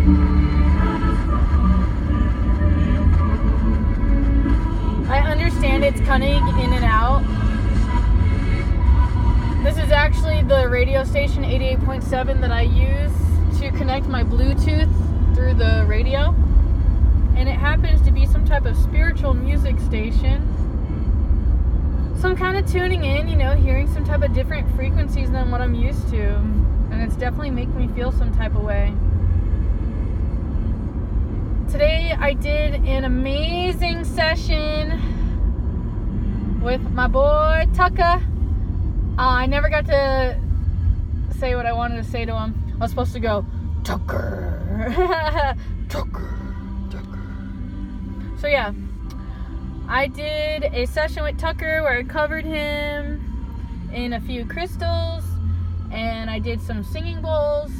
I understand it's cutting in and out. This is actually the radio station 88.7 that I use to connect my Bluetooth through the radio. And it happens to be some type of spiritual music station. So I'm kind of tuning in, hearing some type of different frequencies than what I'm used to. And it's definitely making me feel some type of way. Today I did an amazing session with my boy Tucker. I never got to say what I wanted to say to him. I was supposed to go, Tucker. Tucker. So yeah, I did a session with Tucker where I covered him in a few crystals, and I did some singing bowls.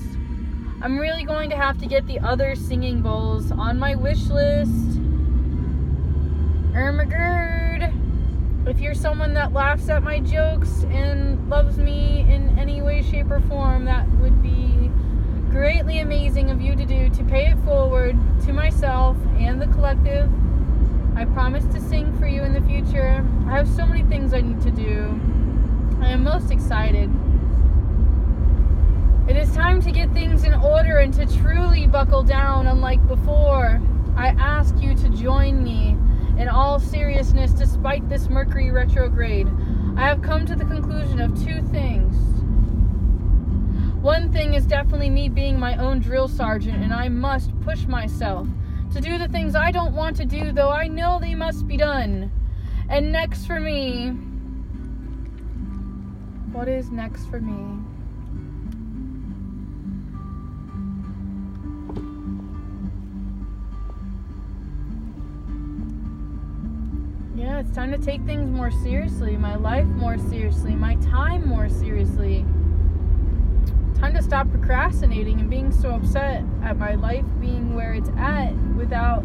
I'm really going to have to get the other singing bowls on my wish list. Ermagerd, if you're someone that laughs at my jokes and loves me in any way, shape, or form, that would be greatly amazing of you to do, to pay it forward to myself and the collective. I promise to sing for you in the future. I have so many things I need to do. I am most excited. It is time to get things in order and to truly buckle down unlike before. I ask you to join me in all seriousness despite this Mercury retrograde. I have come to the conclusion of two things. One thing is definitely me being my own drill sergeant, and I must push myself to do the things I don't want to do, though I know they must be done. And next for me... What is next for me? Yeah, it's time to take things more seriously, my life more seriously, my time more seriously. Time to stop procrastinating and being so upset at my life being where it's at without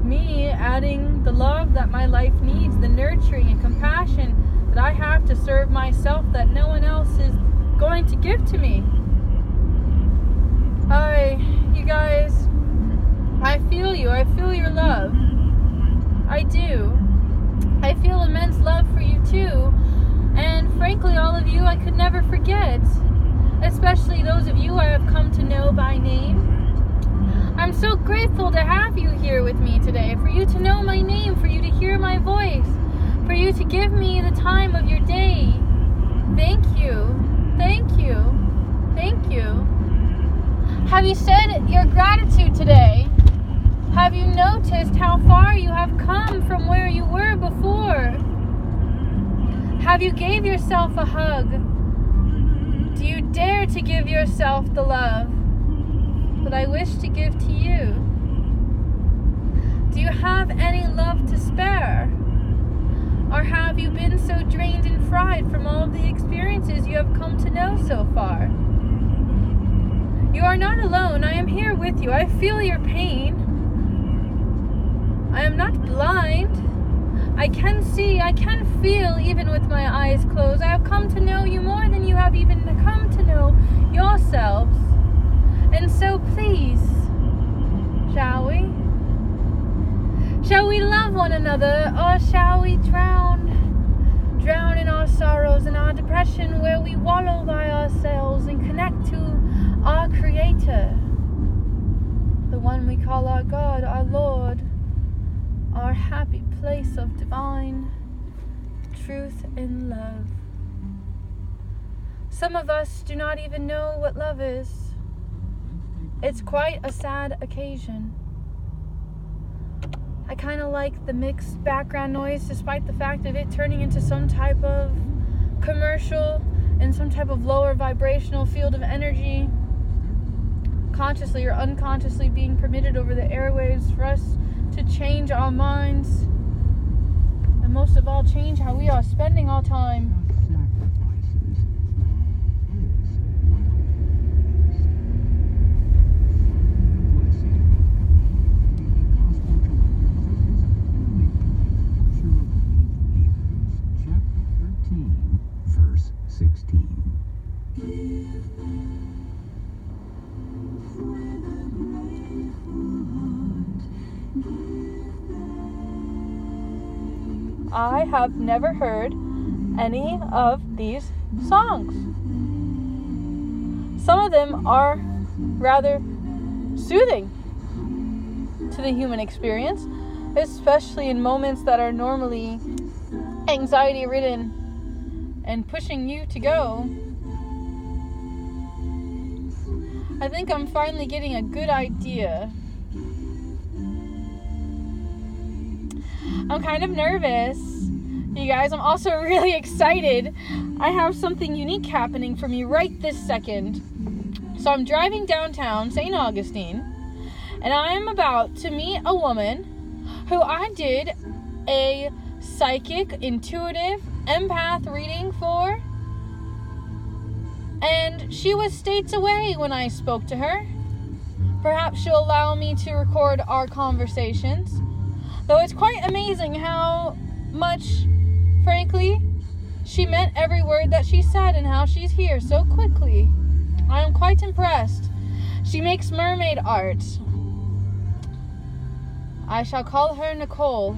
me adding the love that my life needs, the nurturing and compassion that I have to serve myself that no one else is going to give to me. Hi, you guys. I feel you. I feel your love. I do. I feel immense love for you too. And frankly, all of you I could never forget. Especially those of you I have come to know by name. I'm so grateful to have you here with me today, for you to know my name, for you to hear my voice, for you to give me the time of your day. Thank you. Thank you. Thank you. Have you said your gratitude today? Have you noticed how far you have come from where you were before? Have you gave yourself a hug? Do you dare to give yourself the love that I wish to give to you? Do you have any love to spare? Or have you been so drained and fried from all of the experiences you have come to know so far? You are not alone. I am here with you. I feel your pain. I am not blind. I can see, I can feel even with my eyes closed. I have come to know you more than you have even come to know yourselves. And so please, shall we? Shall we love one another, or shall we drown in our sorrows and our depression, where we wallow by ourselves and connect to our Creator, the one we call our God, our Lord, our happy place of divine truth and love. Some of us do not even know what love is. It's quite a sad occasion. I kind of like the mixed background noise, despite the fact of it turning into some type of commercial and some type of lower vibrational field of energy, consciously or unconsciously being permitted over the airwaves for us to change our minds, and most of all, change how we are spending our time. I have never heard any of these songs. Some of them are rather soothing to the human experience, especially in moments that are normally anxiety-ridden and pushing you to go. I think I'm finally getting a good idea. I'm kind of nervous, you guys. I'm also really excited. I have something unique happening for me right this second. So I'm driving downtown St. Augustine, and I am about to meet a woman who I did a psychic, intuitive, empath reading for. And she was states away when I spoke to her. Perhaps she'll allow me to record our conversations. Though it's quite amazing how much, frankly, she meant every word that she said and how she's here so quickly. I am quite impressed. She makes mermaid art. I shall call her Nicole.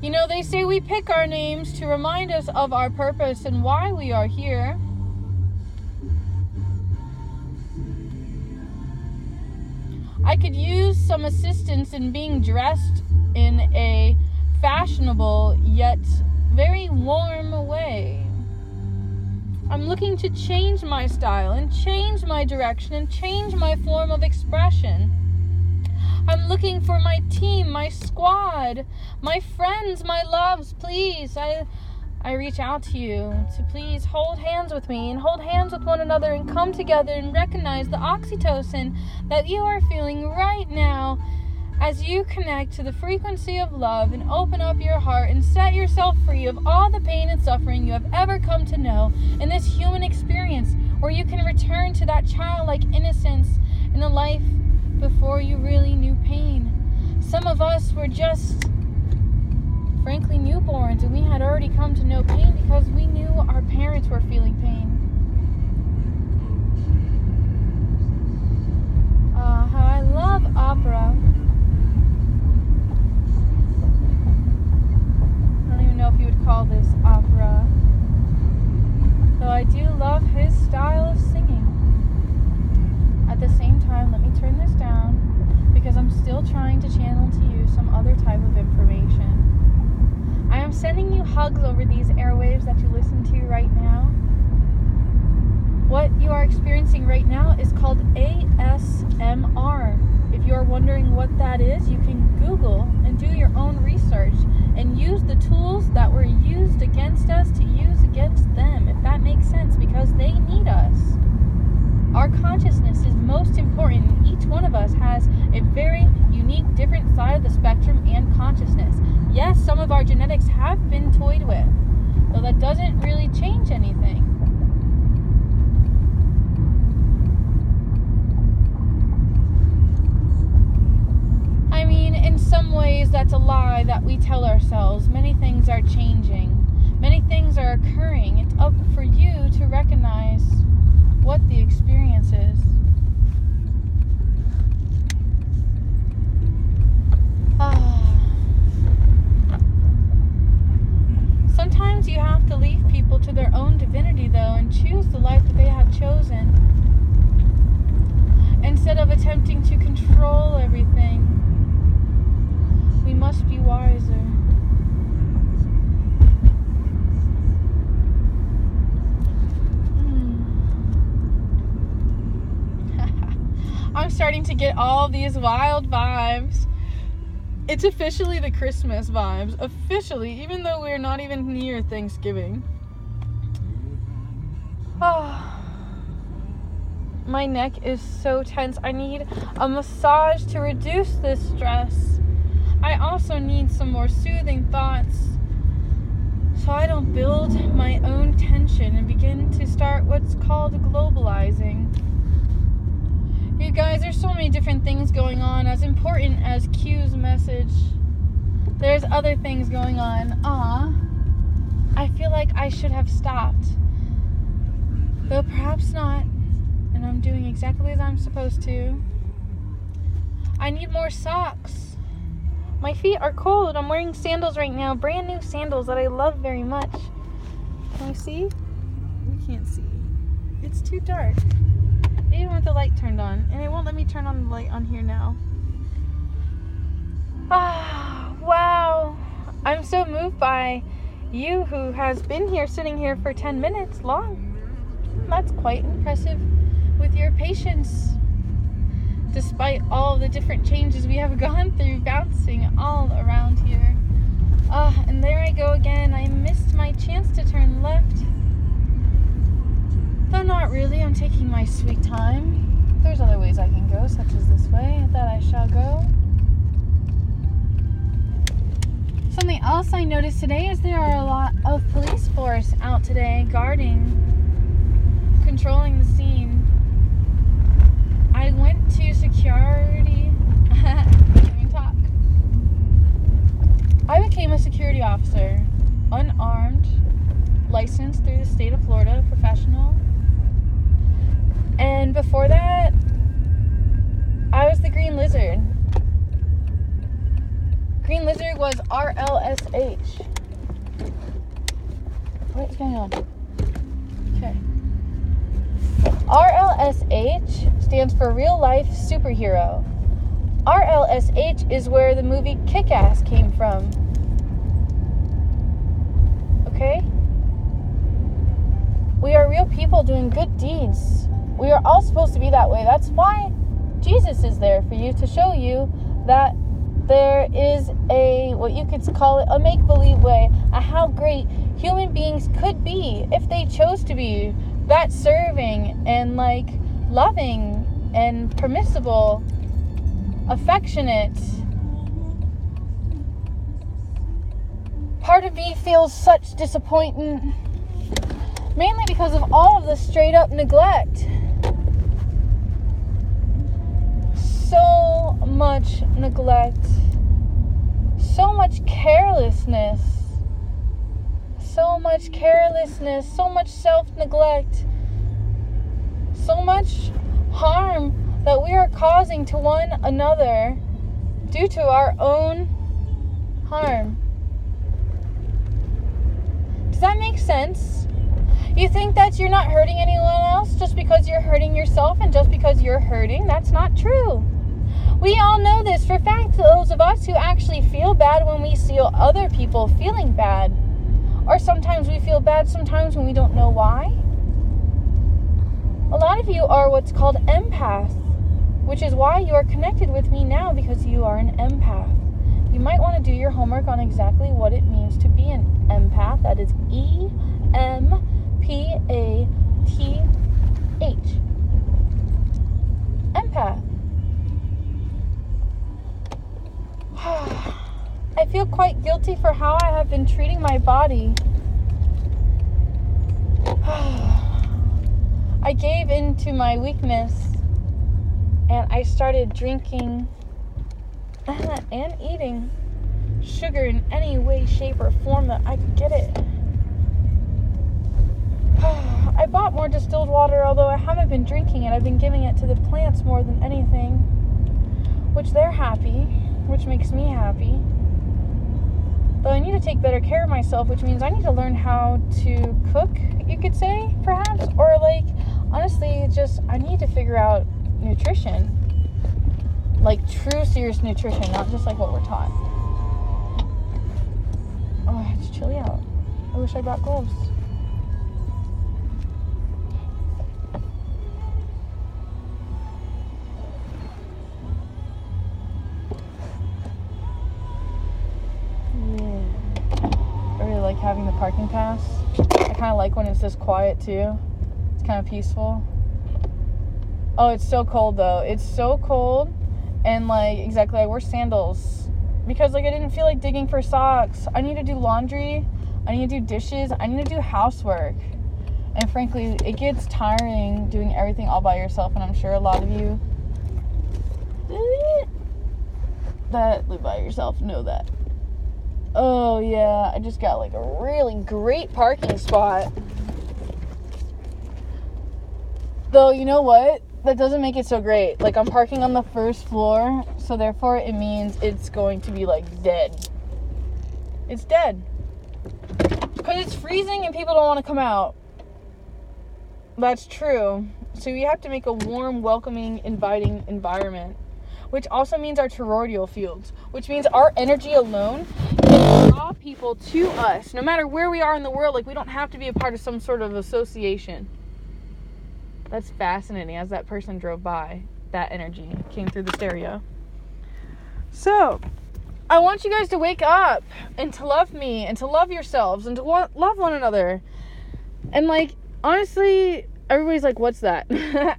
You know, they say we pick our names to remind us of our purpose and why we are here. I could use some assistance in being dressed in a fashionable yet very warm way. I'm looking to change my style and change my direction and change my form of expression. I'm looking for my team, my squad, my friends, my loves. Please, I reach out to you to please hold hands with me and hold hands with one another and come together and recognize the oxytocin that you are feeling right now as you connect to the frequency of love and open up your heart and set yourself free of all the pain and suffering you have ever come to know in this human experience, where you can return to that childlike innocence in the life before you really knew pain. Some of us were just, frankly, newborns, and we had already come to know pain because we knew our parents were feeling pain. How I love opera. I don't even know if you would call this opera, though I do love his style of singing. At the same time, let me turn this down because I'm still trying to channel to you some other type of information. I am sending you hugs over these airwaves that you listen to right now. What you are experiencing right now is called ASMR. If you are wondering what that is, you can Google and do your own research and use the tools that were used against us to use against them, if that makes sense, because they need us. Our consciousness is most important, and each one of us has a very unique, different side of the spectrum and consciousness. Yes, some of our genetics have been toyed with, though that doesn't really change anything. I mean, in some ways, that's a lie that we tell ourselves. Many things are changing. Many things are occurring. It's up for you to recognize what the experience is. Sometimes you have to leave people to their own divinity, though, and choose the life that they have chosen, instead of attempting to control everything. We must be wiser. I'm starting to get all these wild vibes. It's officially the Christmas vibes. Officially, even though we're not even near Thanksgiving. Oh, my neck is so tense. I need a massage to reduce this stress. I also need some more soothing thoughts so I don't build my own tension and begin to start what's called globalizing. You guys, there's so many different things going on. As important as Q's message, there's other things going on. I feel like I should have stopped. Though perhaps not. And I'm doing exactly as I'm supposed to. I need more socks. My feet are cold. I'm wearing sandals right now. Brand new sandals that I love very much. Can you see? We can't see. It's too dark. Even with the light turned on. And it won't let me turn on the light on here now. Ah, wow. I'm so moved by you who has been here, sitting here for 10 minutes long. That's quite impressive with your patience. Despite all the different changes we have gone through, bouncing all around here. And there I go again. I missed my chance to turn left. Though not really, I'm taking my sweet time. There's other ways I can go, such as this way, that I shall go. Something else I noticed today is there are a lot of police force out today guarding, controlling the scene. I went to security. Let me talk. I became a security officer, unarmed, licensed through the state of Florida, professional. And before that, I was the Green Lizard. Green Lizard was RLSH. What's going on? Okay. RLSH stands for Real Life Superhero. RLSH is where the movie Kick-Ass came from. Okay? We are real people doing good deeds. We are all supposed to be that way. That's why Jesus is there, for you, to show you that there is a, what you could call it, a make-believe way, a how great human beings could be if they chose to be that serving and loving and permissible, affectionate. Part of me feels such disappointment, mainly because of all of the straight up neglect. So much neglect, so much carelessness, so much self-neglect, so much harm that we are causing to one another due to our own harm. Does that make sense? You think that you're not hurting anyone else just because you're hurting yourself, and just because you're hurting, that's not true. We all know this for a fact, those of us who actually feel bad when we see other people feeling bad. Or sometimes we feel bad sometimes when we don't know why. A lot of you are what's called empath, which is why you are connected with me now, because you are an empath. You might want to do your homework on exactly what it means to be an empath. That is EMPATH. Empath. I feel quite guilty for how I have been treating my body. I gave in to my weakness and I started drinking and eating sugar in any way, shape, or form that I could get it. I bought more distilled water, although I haven't been drinking it. I've been giving it to the plants more than anything, which they're happy, which makes me happy. Though I need to take better care of myself, which means I need to learn how to cook, you could say, perhaps. Or honestly, just I need to figure out nutrition. True, serious nutrition, not just what we're taught. Oh, it's chilly out. I wish I brought gloves. Having the parking pass. I kind of like when it's this quiet too. It's kind of peaceful. Oh, it's so cold though. It's so cold, and exactly, I wear sandals because I didn't feel like digging for socks. I need to do laundry. I need to do dishes. I need to do housework. And frankly, it gets tiring doing everything all by yourself, and I'm sure a lot of you that live by yourself know that. Oh yeah, I just got a really great parking spot. Though, you know what? that doesn't make it so great. Like, I'm parking on the first floor, so therefore it means it's going to be, like, dead. It's dead. Because it's freezing and people don't want to come out. That's true. So you have to make a warm, welcoming, inviting environment. Which also means our toroidal fields. Which means our energy alone can draw people to us. No matter where we are in the world, like, we don't have to be a part of some sort of association. That's fascinating. As that person drove by, that energy came through the stereo. So, I want you guys to wake up and to love me and to love yourselves and to love one another. And, like, honestly, everybody's like, what's that?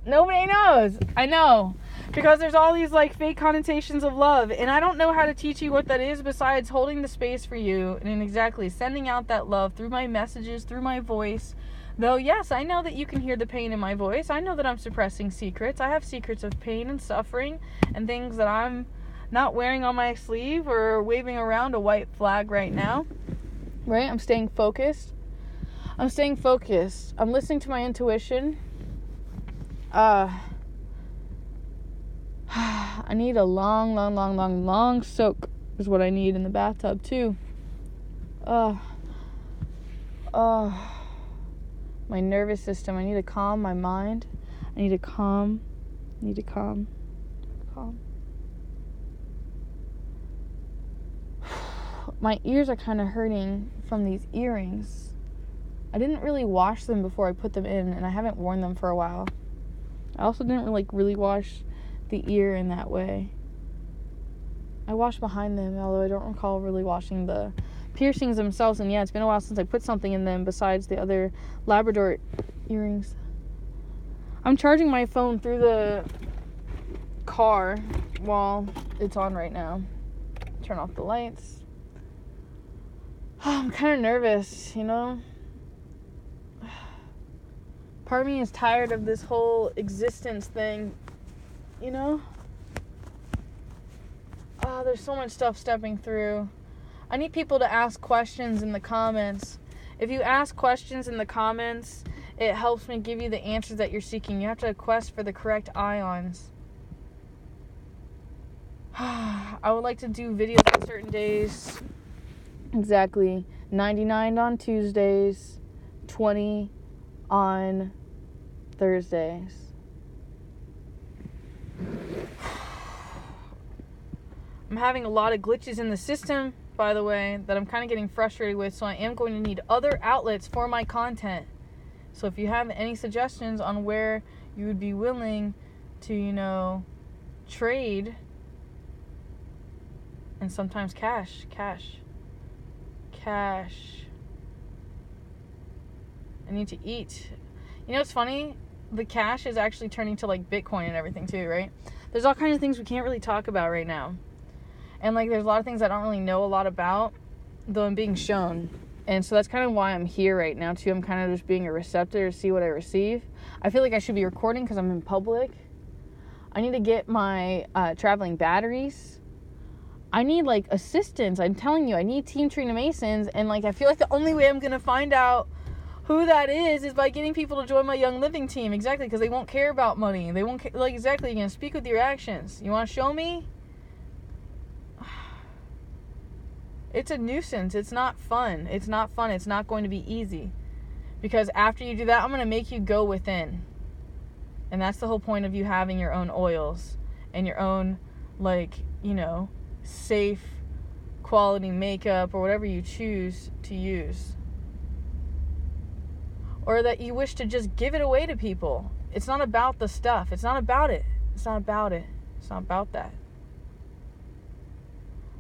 Nobody knows. I know. Because there's all these, like, fake connotations of love. And I don't know how to teach you what that is besides holding the space for you and exactly sending out that love through my messages, through my voice. Though, yes, I know that you can hear the pain in my voice. I know that I'm suppressing secrets. I have secrets of pain and suffering and things that I'm not wearing on my sleeve or waving around a white flag right now. Right? I'm staying focused. I'm listening to my intuition. I need a long soak is what I need in the bathtub, too. My nervous system. I need to calm my mind. I need to calm. My ears are kind of hurting from these earrings. I didn't really wash them before I put them in, and I haven't worn them for a while. I also didn't really wash the ear in that way. I washed behind them, although I don't recall really washing the piercings themselves. And yeah, it's been a while since I put something in them besides the other Labrador earrings. I'm charging my phone through the car while it's on right now. Turn off the lights. I'm kind of nervous, you know? Part of me is tired of this whole existence thing, you know? Oh, there's so much stuff stepping through. I need people to ask questions in the comments. If you ask questions in the comments, it helps me give you the answers that you're seeking. You have to quest for the correct ions. I would like to do videos on certain days. Exactly. 99 on Tuesdays, 20 on Thursdays. I'm having a lot of glitches in the system, by the way, that I'm kind of getting frustrated with, so I am going to need other outlets for my content. So if you have any suggestions on where you would be willing to, you know, trade, and sometimes cash. I need to eat. You know what's funny? The cash is actually turning to, like, Bitcoin and everything too, right? There's all kinds of things we can't really talk about right now. And, like, there's a lot of things I don't really know a lot about, though I'm being shown. And so that's kind of why I'm here right now, too. I'm kind of just being a receptor to see what I receive. I feel like I should be recording because I'm in public. I need to get my traveling batteries. I need, like, assistance. I'm telling you, I need Team Trina Masons. And, like, I feel like the only way I'm going to find out who that is by getting people to join my Young Living team. Exactly, because they won't care about money. They won't care. Like, exactly, you're going to speak with your actions. You want to show me? It's a nuisance. It's not fun. It's not going to be easy. Because after you do that, I'm going to make you go within. And that's the whole point of you having your own oils and your own, like, you know, safe quality makeup or whatever you choose to use. Or that you wish to just give it away to people. It's not about the stuff. It's not about it. It's not about it. It's not about that.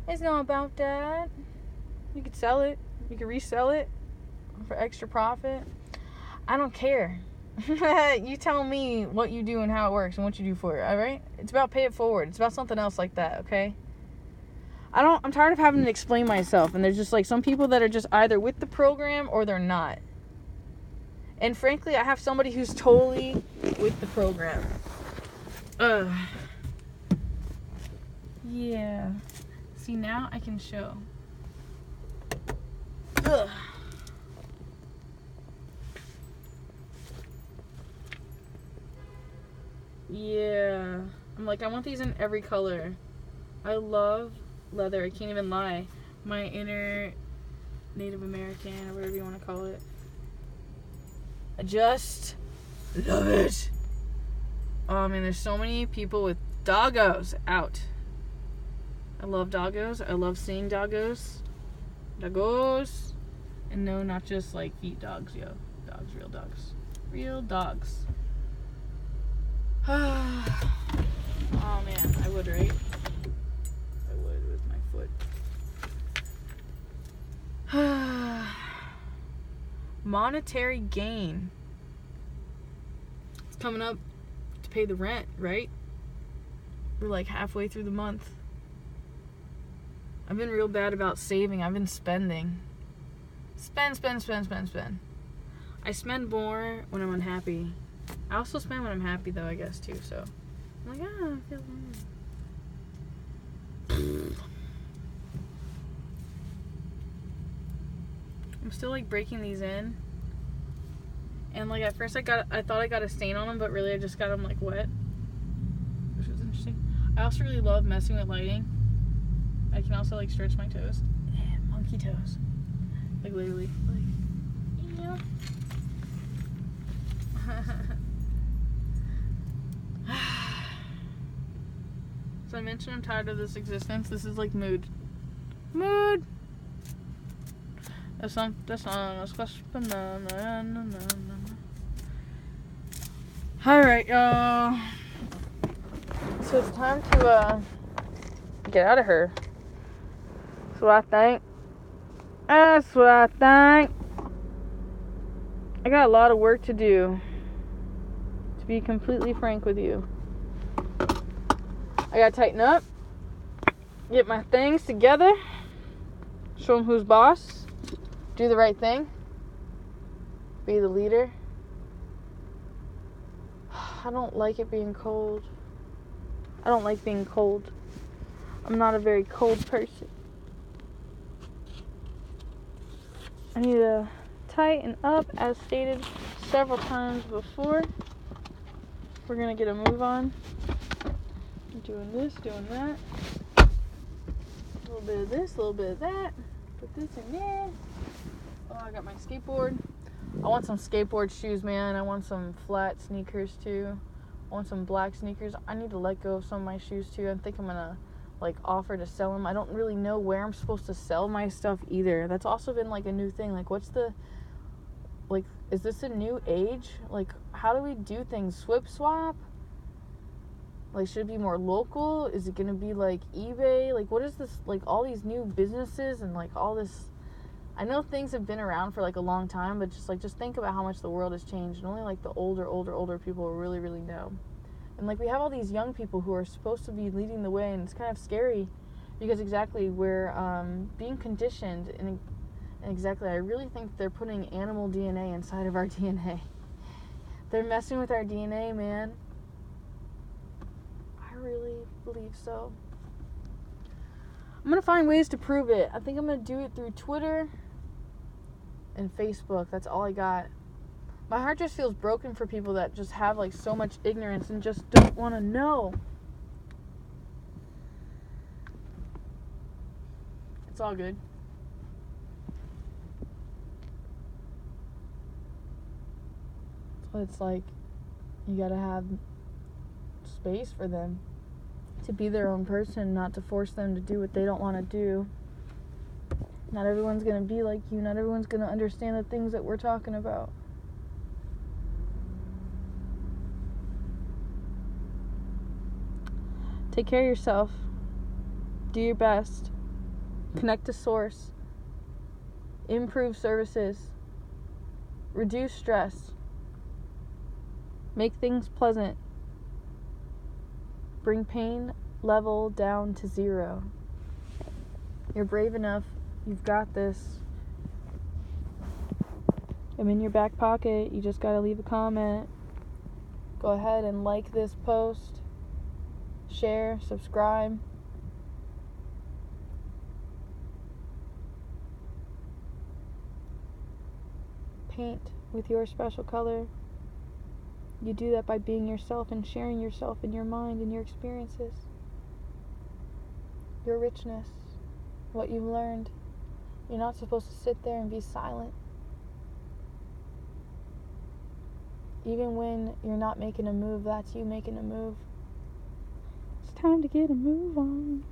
It's not about that. You could sell it. You could resell it for extra profit. I don't care. You tell me what you do and how it works and what you do for it, alright? It's about pay it forward. It's about something else like that, okay? I'm tired of having to explain myself. And there's just, like, some people that are just either with the program or they're not. And frankly, I have somebody who's totally with the program. Yeah. See, now I can show. Ugh. Yeah. I'm like, I want these in every color. I love leather. I can't even lie. My inner Native American, or whatever you want to call it. I just love it. Oh man, there's so many people with doggos out. I love doggos. I love seeing doggos. Doggos. And no, not just like feet dogs, yo. Dogs, real dogs. Real dogs. Oh man, I would, right? I would with my foot. Monetary gain. It's coming up to pay the rent, right? We're like halfway through the month. I've been real bad about saving. I've been spending. Spend. I spend more when I'm unhappy. I also spend when I'm happy, though, I guess, too. So, I'm like, I feel bad. I'm still, like, breaking these in. And, like, at first I thought I got a stain on them, but really I just got them, like, wet. Which was interesting. I also really love messing with lighting. I can also, like, stretch my toes. Monkey toes. Like, literally. Like, yeah. So I mentioned I'm tired of this existence. This is like mood. Mood! The song is alright, y'all. So it's time to get out of here. That's what I think. That's what I think. I got a lot of work to do. To be completely frank with you. I gotta tighten up. Get my things together. Show them who's boss. Do the right thing. Be the leader. I don't like it being cold. I don't like being cold. I'm not a very cold person. I need to tighten up, as stated several times before. We're gonna get a move on. Doing this, doing that. A little bit of this, a little bit of that. Put this in there. Oh, I got my skateboard. I want some skateboard shoes, man. I want some flat sneakers too. I want some black sneakers. I need to let go of some of my shoes too. I think I'm gonna like offer to sell them. I don't really know where I'm supposed to sell my stuff either. That's also been like a new thing. Like, what's the, like, is this a new age? Like, how do we do things? Swip swap? Like, should it be more local? Is it gonna be like eBay? Like, what is this? Like, all these new businesses and like all this. I know things have been around for like a long time, but just think about how much the world has changed. And only like the older people really, really know. And like, we have all these young people who are supposed to be leading the way, and it's kind of scary because exactly we're being conditioned, and exactly I really think they're putting animal DNA inside of our DNA. They're messing with our DNA, man. I really believe so. I'm gonna find ways to prove it. I think I'm gonna do it through Twitter and Facebook. That's all I got. My heart just feels broken for people that just have like so much ignorance and just don't want to know. It's all good. So it's like you gotta have space for them to be their own person, not to force them to do what they don't want to do. Not everyone's gonna be like you. Not everyone's gonna understand the things that we're talking about. Take care of yourself. Do your best. Connect to source. Improve services. Reduce stress. Make things pleasant. Bring pain level down to 0. You're brave enough. You've got this. I'm in your back pocket. You just gotta leave a comment. Go ahead and like this post. Share, subscribe. Paint with your special color. You do that by being yourself and sharing yourself and your mind and your experiences, your richness, what you've learned. You're not supposed to sit there and be silent. Even when you're not making a move, that's you making a move. It's time to get a move on.